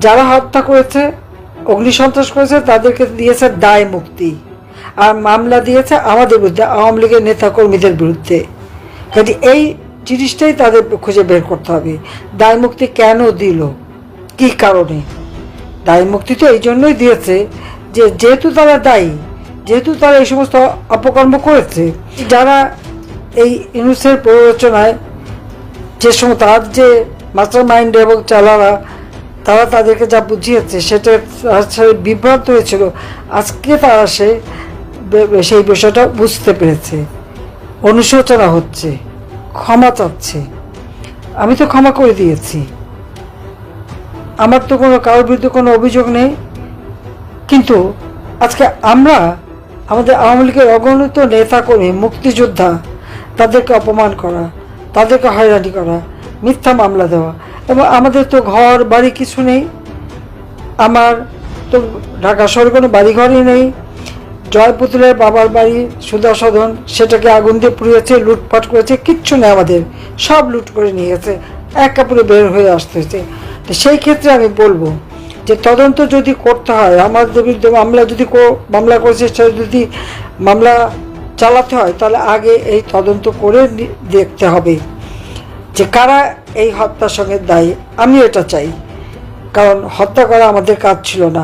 যারা হত্যা করেছে, অগ্নিসন্ত্রাস করেছে, তাদেরকে দিয়েছে দায় মুক্তি, আর মামলা দিয়েছে আমাদের বিরুদ্ধে, আওয়ামী লীগের নেতাকর্মীদের বিরুদ্ধে। কাজে এই জিনিসটাই তাদের খুঁজে বের করতে হবে, দায় মুক্তি কেন দিল, কি কারণে। দায় মুক্তি তো এই জন্যই দিয়েছে যে যেহেতু তারা দায়ী, যেহেতু তারা এই সমস্ত অপকর্ম করেছে, যারা এই ইউনূসের প্ররোচনায় যে সময় তার যে মাস্টার মাইন্ড এবং চালারা, তারা তাদেরকে যা বুঝিয়েছে সেটা বিভ্রান্ত হয়েছিল। আজকে তারা সেই বিষয়টা বুঝতে পেরেছে, অনুশোচনা হচ্ছে, ক্ষমা চাচ্ছে। আমি তো ক্ষমা করে দিয়েছি, আমার তো কোনো কারোর বিরুদ্ধে কোনো অভিযোগ নেই। কিন্তু আজকে আমরা আমাদের আওয়ামী লীগের অগণিত নেতাকর্মী, মুক্তিযোদ্ধা, তাদেরকে অপমান করা, তাদেরকে হয়রানি করা, মিথ্যা মামলা দেওয়া, এবং আমাদের তো ঘর বাড়ি কিছু নেই। আমার তো ঢাকা শহরে কোনো বাড়িঘরই নেই। জয়পুতুলের বাবার বাড়ি সুধা সদন, সেটাকে আগুন দিয়ে পুড়িয়েছে, লুটপাট করেছে, কিচ্ছু নেই আমাদের, সব লুট করে নিয়ে গেছে, এক কাপড়ে বের হয়ে আসতে হয়েছে। তো সেই ক্ষেত্রে আমি বলবো যে তদন্ত যদি করতে হয়, আমাদের বিরুদ্ধে মামলা করেছে, সেটা যদি মামলা চালাতে হয়, তাহলে আগে এই তদন্ত করে দেখতে হবে যে কারা এই হত্যার সঙ্গে দায়ী। আমি এটা চাই, কারণ হত্যা করা আমাদের কাজ ছিল না।